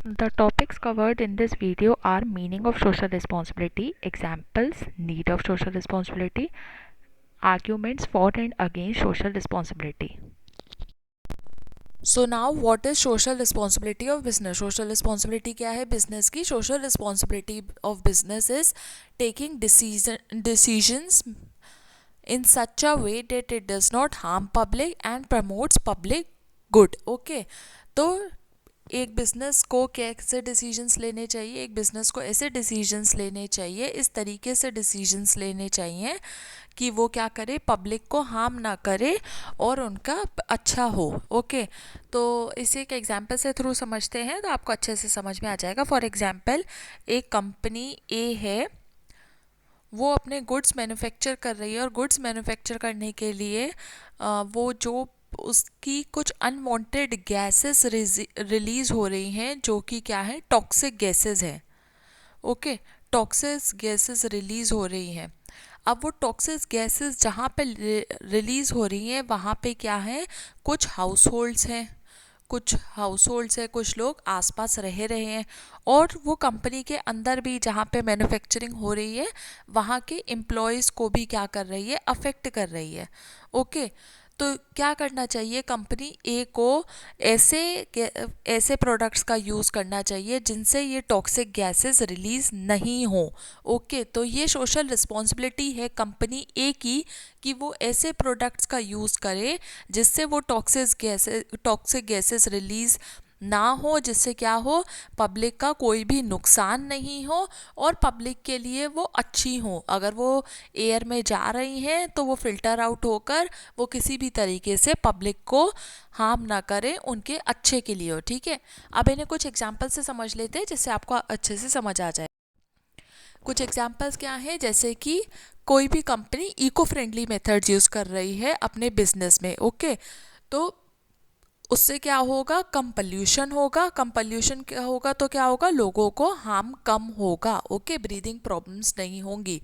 The topics covered in this video are meaning of social responsibility, examples, need of social responsibility, arguments for and against social responsibility. So now what is social responsibility of business. Social responsibility क्या है business की? Social responsibility of business is taking decisions in such a way that it does not harm public and promotes public good. Okay तो एक business को कैसे decisions लेने चाहिए? एक बिज़नेस को ऐसे डिसीजंस लेने चाहिए, इस तरीके से डिसीजंस लेने चाहिए कि वो क्या करे, पब्लिक को हार्म ना करे और उनका अच्छा हो. ओके तो इसे एक एग्जांपल से थ्रू समझते हैं तो आपको अच्छे से समझ में आ जाएगा. फॉर एग्जांपल, एक कंपनी ए है, वो अपने गुड्स मैन्युफैक्चर कर रही है और गुड्स मैन्युफैक्चर करने के लिए वो जो उसकी कुछ अनवांटेड गैसेस रिलीज़ हो रही हैं जो कि क्या है, टॉक्सिक गैसेस हैं. ओके टॉक्सिक गैसेस रिलीज़ हो रही हैं. अब वो टॉक्सिक गैसेस जहाँ पे रिलीज़ हो रही हैं वहाँ पे क्या है, कुछ हाउस होल्ड्स है, कुछ लोग आसपास रह रहे हैं और वो कंपनी के अंदर भी जहाँ पे मैन्युफैक्चरिंग हो रही है वहाँ के एम्प्लॉयज़ को भी क्या कर रही है, अफेक्ट कर रही है. ओके तो क्या करना चाहिए, कंपनी ए को ऐसे ऐसे प्रोडक्ट्स का यूज़ करना चाहिए जिनसे ये टॉक्सिक गैसेस रिलीज़ नहीं हो. ओके तो ये सोशल रिस्पॉन्सिबिलिटी है कंपनी ए की कि वो ऐसे प्रोडक्ट्स का यूज़ करे जिससे वो टॉक्सिक गैसेस रिलीज़ ना हो, जिससे क्या हो, पब्लिक का कोई भी नुकसान नहीं हो और पब्लिक के लिए वो अच्छी हो. अगर वो एयर में जा रही हैं तो वो फिल्टर आउट होकर वो किसी भी तरीके से पब्लिक को हार्म ना करे, उनके अच्छे के लिए हो. ठीक है, अब इन्हें कुछ एग्जांपल से समझ लेते हैं जिससे आपको अच्छे से समझ आ जाए. कुछ एग्जांपल्स क्या हैं, जैसे कि कोई भी company eco friendly methods use कर रही है अपने बिजनेस में. ओके तो उससे क्या होगा, कम पॉल्यूशन होगा. कम पॉल्यूशन क्या होगा तो क्या होगा, लोगों को हार्म कम होगा. ओके ब्रीदिंग प्रॉब्लम्स नहीं होंगी.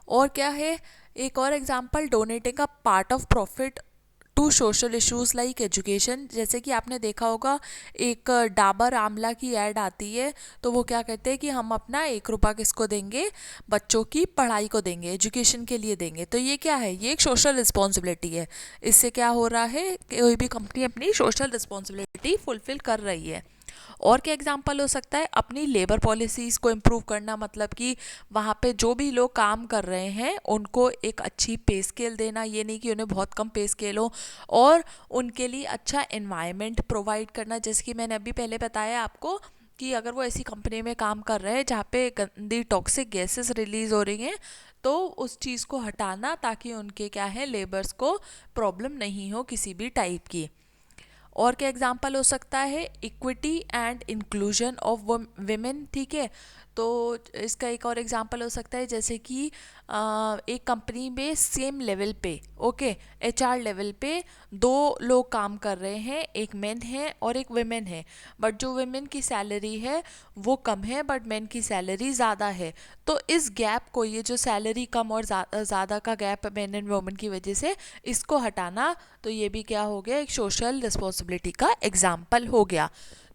और क्या है, एक और example, donating a part of profit to social issues like education. जैसे कि आपने देखा होगा एक डाबर आंवला की ऐड आती है तो वो क्या कहते हैं कि हम अपना 1 रुपया किसको देंगे, बच्चों की पढ़ाई को देंगे, एजुकेशन के लिए देंगे. तो ये क्या है, ये एक सोशल रिस्पॉन्सिबिलिटी है. इससे क्या हो रहा है, कोई भी कंपनी अपनी सोशल रिस्पॉन्सिबिलिटी फुलफिल कर रही है. और क्या एग्जांपल हो सकता है, अपनी लेबर पॉलिसीज़ को इम्प्रूव करना, मतलब कि वहाँ पे जो भी लोग काम कर रहे हैं उनको एक अच्छी पे स्केल देना, ये नहीं कि उन्हें बहुत कम पे स्केल हो, और उनके लिए अच्छा एनवायरनमेंट प्रोवाइड करना. जैसे कि मैंने अभी पहले बताया आपको कि अगर वो ऐसी कंपनी में काम कर रहे हैं जहाँ पे गंदी टॉक्सिक गैसेस रिलीज़ हो रही हैं तो उस चीज़ को हटाना ताकि उनके क्या है, लेबर्स को प्रॉब्लम नहीं हो किसी भी टाइप की. और क्या एग्जांपल हो सकता है, equity and inclusion of women. ठीक है, तो इसका एक और एग्जांपल हो सकता है जैसे कि एक कंपनी में सेम लेवल पे, ओके एचआर लेवल पे 2 लोग काम कर रहे हैं, एक मेन है और एक वुमेन है, बट जो वुमेन की सैलरी है वो कम है बट मेन की सैलरी ज़्यादा है. तो इस गैप को, ये जो सैलरी कम और ज़्यादा का गैप मेन एंड वुमेन की वजह से, इसको हटाना, तो ये भी क्या हो गया, एक सोशल रिस्पॉन्सिबिलिटी का एग्जाम्पल हो गया.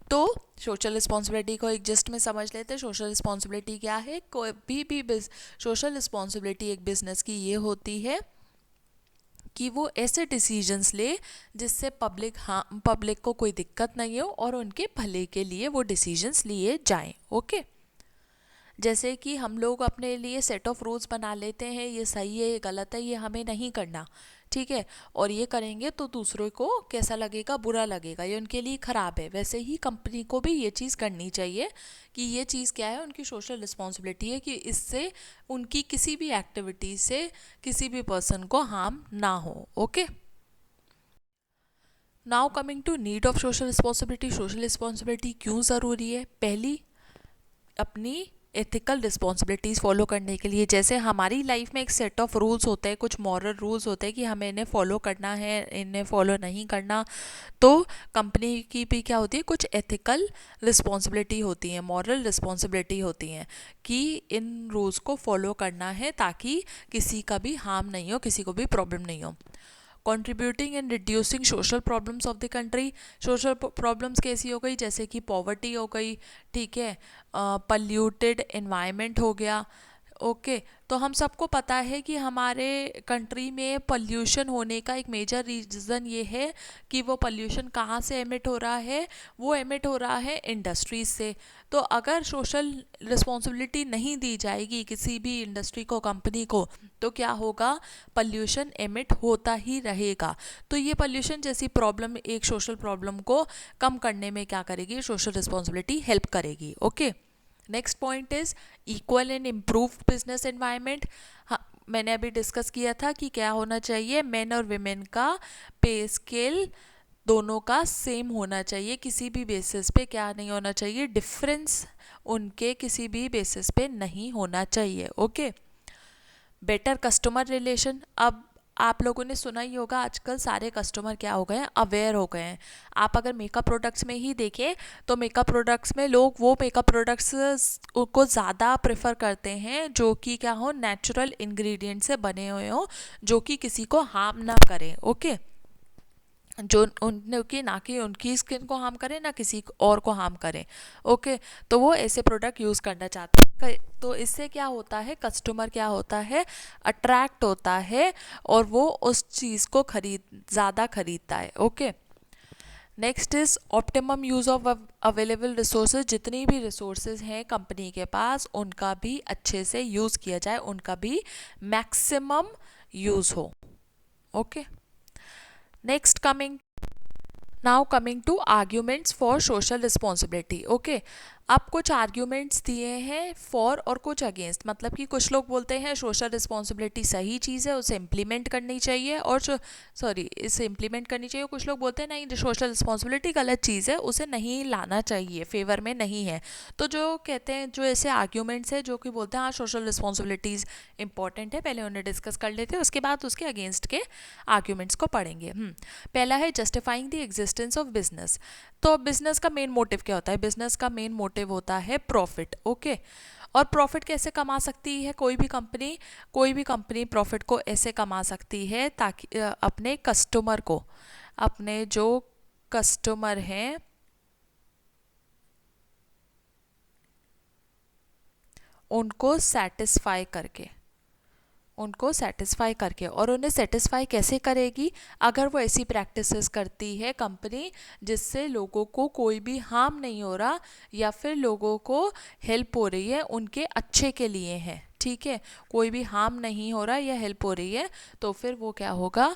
तो सोशल रिस्पॉन्सिबिलिटी को एक जस्ट में समझ लेते हैं. सोशल रिस्पॉन्सिबिलिटी क्या है, कोई भी सोशल रिस्पॉन्सिबिलिटी एक बिजनेस की ये होती है कि वो ऐसे डिसीजंस ले जिससे पब्लिक को कोई दिक्कत नहीं हो और उनके भले के लिए वो डिसीजंस लिए जाएं. ओके जैसे कि हम लोग अपने लिए सेट ऑफ रूल्स बना लेते हैं, ये सही है, ये गलत है, ये हमें नहीं करना. ठीक है, और ये करेंगे तो दूसरों को कैसा लगेगा, बुरा लगेगा, ये उनके लिए ख़राब है. वैसे ही कंपनी को भी ये चीज़ करनी चाहिए कि ये चीज़ क्या है, उनकी सोशल रिस्पॉन्सिबिलिटी है कि इससे उनकी किसी भी एक्टिविटी से किसी भी पर्सन को हार्म ना हो. Okay now coming to need of social responsibility. Social responsibility क्यों ज़रूरी है? पहली, अपनी एथिकल रिस्पॉन्सिबिलिटीज़ फॉलो करने के लिए. जैसे हमारी लाइफ में एक सेट ऑफ रूल्स होते हैं, कुछ मॉरल रूल्स होते हैं कि हमें इन्हें फॉलो करना है, इन्हें फॉलो नहीं करना. तो कंपनी की भी क्या होती है, कुछ एथिकल रिस्पॉन्सिबिलिटी होती हैं, मॉरल रिस्पॉन्सिबिलिटी होती हैं कि इन रूल्स को फॉलो करना है ताकि किसी का भी हार्म नहीं हो, किसी को भी प्रॉब्लम नहीं हो. Contributing in reducing social problems of the country. Social problems कैसी हो गई, जैसे कि पॉवर्टी हो गई, ठीक है, पल्यूटेड एनवायरनमेंट हो गया। ओके तो हम सबको पता है कि हमारे कंट्री में पॉल्यूशन होने का एक मेजर रीज़न ये है कि वो पॉल्यूशन कहाँ से एमिट हो रहा है, वो एमिट हो रहा है इंडस्ट्रीज से। तो अगर सोशल रिस्पॉन्सिबिलिटी नहीं दी जाएगी किसी भी इंडस्ट्री को, कंपनी को, तो क्या होगा, पॉल्यूशन एमिट होता ही रहेगा। तो ये पॉल्यूशन जैसी प्रॉब्लम, एक सोशल प्रॉब्लम को कम करने में क्या करेगी, सोशल रिस्पॉन्सिबिलिटी हेल्प करेगी। Okay next point is equal and improved business environment. हाँ, मैंने अभी डिस्कस किया था कि क्या होना चाहिए, मेन और विमेन का पे स्केल दोनों का सेम होना चाहिए, किसी भी बेसिस पे क्या नहीं होना चाहिए, डिफरेंस उनके किसी भी बेसिस पे नहीं होना चाहिए। Okay better customer relation. अब आप लोगों ने सुना ही होगा आजकल सारे कस्टमर क्या हो गए हैं, अवेयर हो गए हैं। आप अगर मेकअप प्रोडक्ट्स में ही देखें तो मेकअप प्रोडक्ट्स में लोग वो मेकअप प्रोडक्ट्स को ज़्यादा प्रेफर करते हैं जो कि क्या हो, नेचुरल इंग्रेडिएंट से बने हुए हो, जो कि किसी को हार्म ना करें। ओके जो उनकी ना कि उनकी स्किन को हार्म करें, ना किसी और को हार्म करें। ओके तो वो ऐसे प्रोडक्ट यूज़ करना चाहते हैं। तो इससे क्या होता है, कस्टमर क्या होता है, अट्रैक्ट होता है और वो उस चीज़ को ज़्यादा खरीदता है। Okay next is optimum use of available resources. जितनी भी रिसोर्सेज हैं कंपनी के पास उनका भी अच्छे से यूज़ किया जाए, उनका भी मैक्सिमम यूज़ हो। Okay next coming to arguments for social responsibility. Okay अब कुछ आर्ग्यूमेंट्स दिए हैं फॉर और कुछ अगेंस्ट। मतलब कि कुछ लोग बोलते हैं सोशल रिस्पॉन्सिबिलिटी सही चीज़ है, उसे इम्प्लीमेंट करनी चाहिए, और इसे इम्प्लीमेंट करनी चाहिए। कुछ लोग बोलते हैं नहीं, सोशल रिस्पॉन्सिबिलिटी गलत चीज़ है, उसे नहीं लाना चाहिए, फेवर में नहीं है। तो जो कहते हैं, जो ऐसे आर्ग्यूमेंट्स है जो कि बोलते हैं हाँ सोशल रिस्पॉन्सिबिलिटीज़ इंपॉर्टेंट है, पहले उन्हें डिस्कस कर लेते हैं, उसके बाद उसके अगेंस्ट के आर्ग्यूमेंट्स को पढ़ेंगे। पहला है justifying the existence of business. तो बिजनेस का मेन मोटिव क्या होता है, बिजनेस का मेन मोटिव होता है प्रॉफिट। ओके और प्रॉफिट कैसे कमा सकती है कोई भी कंपनी प्रॉफिट को ऐसे कमा सकती है ताकि अपने कस्टमर को, अपने जो कस्टमर हैं उनको सेटिस्फाई करके और उन्हें सेटिस्फाई कैसे करेगी, अगर वो ऐसी प्रैक्टिसेस करती है कंपनी जिससे लोगों को कोई भी हार्म नहीं हो रहा या फिर लोगों को हेल्प हो रही है, उनके अच्छे के लिए है, ठीक है, कोई भी हार्म नहीं हो रहा या हेल्प हो रही है, तो फिर वो क्या होगा,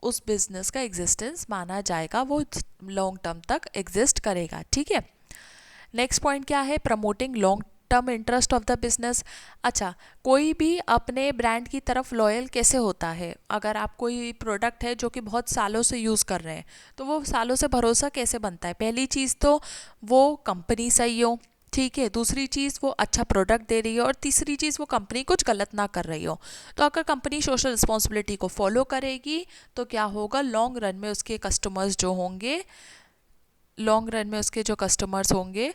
उस बिजनेस का एग्जिस्टेंस माना जाएगा, वो लॉन्ग टर्म तक एग्जिस्ट करेगा। ठीक है नेक्स्ट पॉइंट क्या है, promoting long term interest of the business. अच्छा कोई भी अपने ब्रांड की तरफ लॉयल कैसे होता है, अगर आप कोई प्रोडक्ट है जो कि बहुत सालों से यूज़ कर रहे हैं तो वो सालों से भरोसा कैसे बनता है, पहली चीज़ तो वो कंपनी सही हो, ठीक है, दूसरी चीज़ वो अच्छा प्रोडक्ट दे रही है, और तीसरी चीज़ वो कंपनी कुछ गलत ना कर रही हो। तो अगर कंपनी सोशल रिस्पॉन्सिबिलिटी को फॉलो करेगी तो क्या होगा, लॉन्ग रन में उसके कस्टमर्स होंगे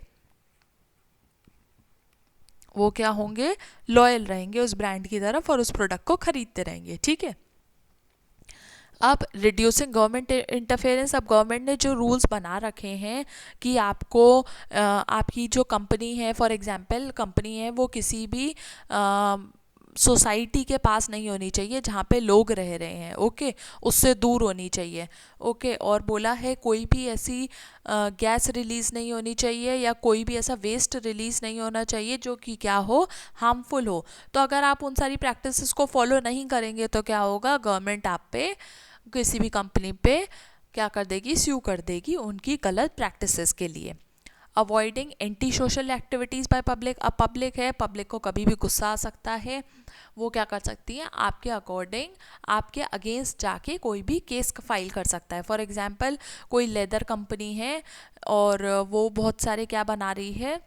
वो क्या होंगे, लॉयल रहेंगे उस ब्रांड की तरफ और उस प्रोडक्ट को खरीदते रहेंगे। ठीक है अब रिड्यूसिंग गवर्नमेंट इंटरफेरेंस। अब गवर्नमेंट ने जो रूल्स बना रखे हैं कि आपको आपकी जो कंपनी है, फॉर एग्जांपल कंपनी है वो किसी भी सोसाइटी के पास नहीं होनी चाहिए जहाँ पे लोग रह रहे हैं, ओके, उससे दूर होनी चाहिए। ओके और बोला है कोई भी ऐसी गैस रिलीज़ नहीं होनी चाहिए या कोई भी ऐसा वेस्ट रिलीज़ नहीं होना चाहिए जो कि क्या हो, हार्मफुल हो। तो अगर आप उन सारी प्रैक्टिसेस को फॉलो नहीं करेंगे तो क्या होगा, गवर्नमेंट आप पे, किसी भी कंपनी पे क्या कर देगी, स्यू कर देगी उनकी गलत प्रैक्टिसेस के लिए। Avoiding anti social activities by public. अब पब्लिक है, पब्लिक को कभी भी गुस्सा आ सकता है, वो क्या कर सकती है, आपके अकॉर्डिंग आपके अगेंस्ट जाके कोई भी केस फाइल कर सकता है। फॉर एग्जांपल कोई लेदर कंपनी है और वो बहुत सारे क्या बना रही है,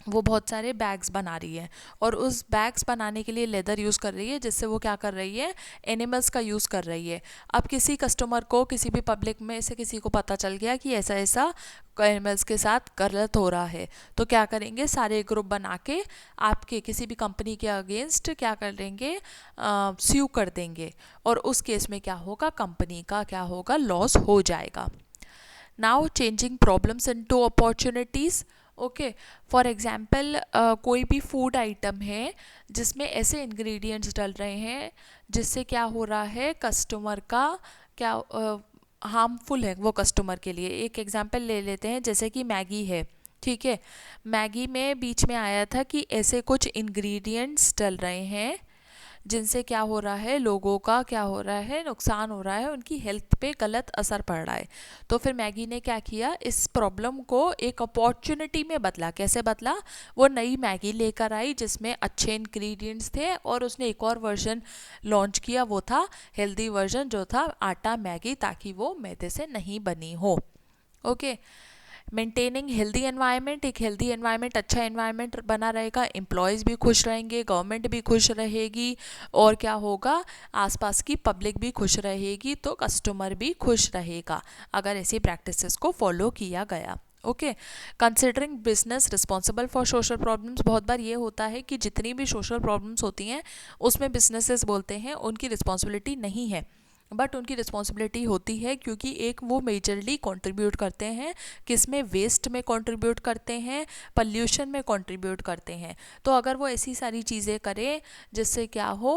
वो बहुत सारे बैग्स बना रही है और उस बैग्स बनाने के लिए लेदर यूज़ कर रही है, जिससे वो क्या कर रही है, एनिमल्स का यूज़ कर रही है। अब किसी कस्टमर को, किसी भी पब्लिक में से किसी को पता चल गया कि ऐसा ऐसा एनिमल्स के साथ गलत हो रहा है, तो क्या करेंगे, सारे ग्रुप बना के आपके किसी भी कंपनी के अगेंस्ट क्या कर देंगे, स्यू कर देंगे, और उस केस में क्या होगा, कंपनी का क्या होगा, लॉस हो जाएगा। Now changing problems into opportunities. Okay, for example कोई भी फूड आइटम है जिसमें ऐसे इंग्रेडिएंट्स डल रहे हैं जिससे क्या हो रहा है, कस्टमर का क्या हार्मफुल है वो कस्टमर के लिए। एक एग्जांपल ले लेते हैं, जैसे कि मैगी है, ठीक है। मैगी में बीच में आया था कि ऐसे कुछ इंग्रेडिएंट्स डल रहे हैं जिनसे क्या हो रहा है, लोगों का क्या हो रहा है, नुकसान हो रहा है, उनकी हेल्थ पे गलत असर पड़ रहा है। तो फिर मैगी ने क्या किया, इस प्रॉब्लम को एक अपॉर्चुनिटी में बदला। कैसे बदला, वो नई मैगी लेकर आई जिसमें अच्छे इंग्रेडिएंट्स थे, और उसने एक और वर्जन लॉन्च किया, वो था हेल्दी वर्जन, जो था आटा मैगी, ताकि वो मैदे से नहीं बनी हो। ओके, मेंटेनिंग हेल्दी एनवायरनमेंट, एक हेल्दी एनवायरनमेंट, अच्छा एनवायरनमेंट बना रहेगा, एम्प्लॉयज़ भी खुश रहेंगे, गवर्नमेंट भी खुश रहेगी, और क्या होगा, आसपास की पब्लिक भी खुश रहेगी, तो कस्टमर भी खुश रहेगा अगर ऐसी प्रैक्टिसेस को फॉलो किया गया। Okay, considering business responsible for social problems. बहुत बार ये होता है कि जितनी भी सोशल प्रॉब्लम्स होती हैं उसमें बिजनेसेस बोलते हैं उनकी रिस्पॉन्सिबिलिटी नहीं है, बट उनकी रिस्पॉन्सिबिलिटी होती है, क्योंकि एक वो मेजरली कंट्रीब्यूट करते हैं, किसमें, वेस्ट में कंट्रीब्यूट करते हैं, पॉल्यूशन में कंट्रीब्यूट करते हैं। तो अगर वो ऐसी सारी चीज़ें करें जिससे क्या हो,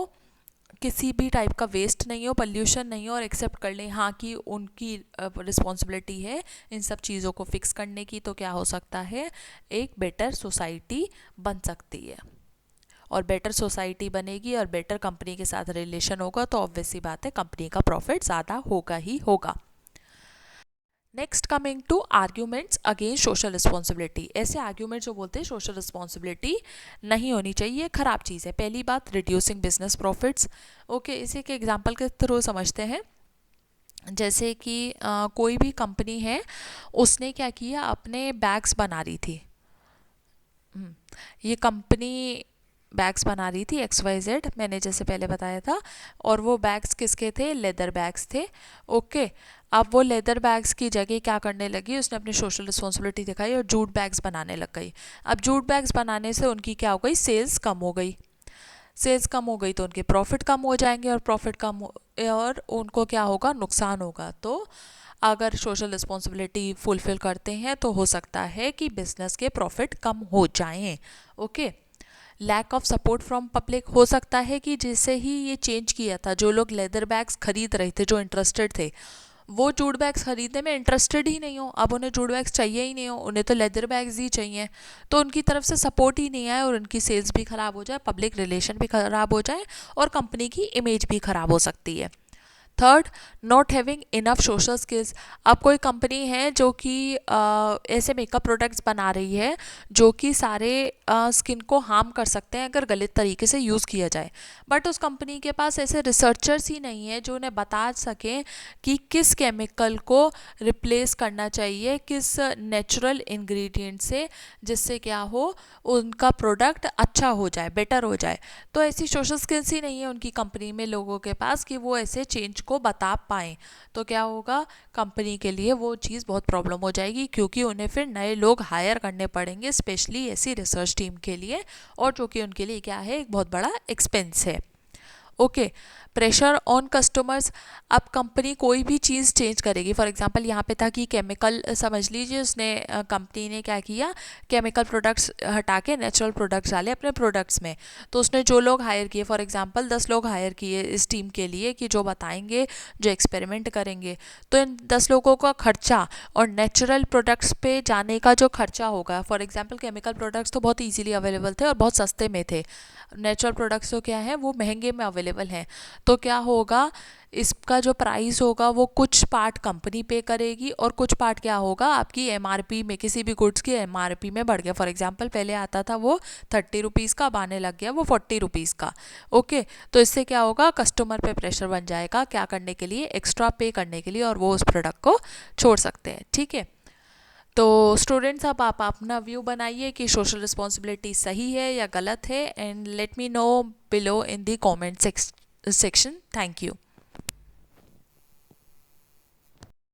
किसी भी टाइप का वेस्ट नहीं हो, पॉल्यूशन नहीं हो, और एक्सेप्ट कर लें हाँ कि उनकी रिस्पॉन्सिबिलिटी है इन सब चीज़ों को फिक्स करने की, तो क्या हो सकता है, एक बेटर सोसाइटी बन सकती है। और बेटर सोसाइटी बनेगी और बेटर कंपनी के साथ रिलेशन होगा, तो ऑब्वियस सी बात है कंपनी का प्रॉफिट ज़्यादा होगा ही होगा। Next coming to arguments against social responsibility. ऐसे आर्ग्यूमेंट जो बोलते हैं सोशल रिस्पॉन्सिबिलिटी नहीं होनी चाहिए, खराब चीज़ है। पहली बात, रिड्यूसिंग बिजनेस प्रॉफिट्स। ओके, इसी के एग्जांपल के थ्रू समझते हैं। जैसे कि कोई भी कंपनी है, उसने क्या किया, अपने बैग्स बना रही थी। ये कंपनी बैग्स बना रही थी XYZ, मैंने जैसे पहले बताया था, और वो बैग्स किसके थे, लेदर बैग्स थे। ओके, अब वो लेदर बैग्स की जगह क्या करने लगी, उसने अपनी सोशल रिस्पॉन्सिबिलिटी दिखाई और जूट बैग्स बनाने लग गई। अब जूट बैग्स बनाने से उनकी क्या हो गई, सेल्स कम हो गई। सेल्स कम हो गई तो उनके प्रॉफिट कम हो जाएंगे, और प्रॉफिट कम और उनको क्या होगा, नुकसान होगा। तो अगर सोशल रिस्पॉन्सिबिलिटी फुलफिल करते हैं तो हो सकता है कि बिजनेस के प्रॉफिट कम हो जाएं। Okay, lack of support from public. हो सकता है कि जैसे ही ये चेंज किया था, जो लोग लेदर बैग्स खरीद रहे थे, जो इंटरेस्टेड थे, वो जूट बैग्स खरीदने में इंटरेस्टेड ही नहीं हो। अब उन्हें जूट बैग्स चाहिए ही नहीं हो, उन्हें तो लेदर बैग्स ही चाहिए, तो उनकी तरफ से सपोर्ट ही नहीं आए, और उनकी सेल्स भी ख़राब हो जाए, पब्लिक रिलेशन भी ख़राब हो जाए, और कंपनी की इमेज भी ख़राब हो सकती है। Third, not having enough social skills. अब कोई कंपनी है जो कि ऐसे मेकअप प्रोडक्ट्स बना रही है जो कि सारे स्किन को हार्म कर सकते हैं अगर गलत तरीके से यूज़ किया जाए, बट उस कंपनी के पास ऐसे रिसर्चर्स ही नहीं है जो उन्हें बता सकें कि किस केमिकल को रिप्लेस करना चाहिए किस नेचुरल इंग्रेडिएंट से, जिससे क्या हो, उनका प्रोडक्ट अच्छा हो जाए, बेटर हो जाए। तो ऐसी सोशल स्किल्स ही नहीं है उनकी कंपनी में लोगों के पास कि वो ऐसे चेंज को बता पाएँ। तो क्या होगा, कंपनी के लिए वो चीज़ बहुत प्रॉब्लम हो जाएगी, क्योंकि उन्हें फिर नए लोग हायर करने पड़ेंगे, स्पेशली ऐसी रिसर्च टीम के लिए, और जो कि उनके लिए क्या है, एक बहुत बड़ा एक्सपेंस है। Okay, pressure on customers. अब कंपनी कोई भी चीज़ चेंज करेगी, फॉर एग्जांपल यहाँ पे था कि केमिकल, समझ लीजिए उसने कंपनी ने क्या किया, केमिकल प्रोडक्ट्स हटा के नेचुरल प्रोडक्ट्स डाले अपने प्रोडक्ट्स में। तो उसने जो लोग हायर किए, फॉर एग्जांपल 10 लोग हायर किए इस टीम के लिए कि जो बताएंगे, जो एक्सपेरिमेंट करेंगे, तो इन 10 लोगों का खर्चा और नेचुरल प्रोडक्ट्स पे जाने का जो खर्चा होगा, फॉर एग्जांपल केमिकल प्रोडक्ट्स तो बहुत ईजिली अवेलेबल थे और बहुत सस्ते में थे, नेचुरल प्रोडक्ट्स तो क्या है, वो महंगे में अवेलेबल हैं। तो क्या होगा, इसका जो प्राइस होगा वो कुछ पार्ट कंपनी पे करेगी और कुछ पार्ट क्या होगा, आपकी MRP में, किसी भी गुड्स की MRP में बढ़ गया। फॉर एग्जांपल पहले आता था वो 30 रुपीज़ का, अब आने लग गया वो 40 रुपीज़ का। ओके, तो इससे क्या होगा, कस्टमर पे प्रेशर बन जाएगा क्या करने के लिए, एक्स्ट्रा पे करने के लिए, और वो उस प्रोडक्ट को छोड़ सकते हैं। ठीक है, तो स्टूडेंट्स अब आप अपना व्यू बनाइए कि सोशल रिस्पॉन्सिबिलिटी सही है या गलत है, and let me know below in the comment section. Thank you.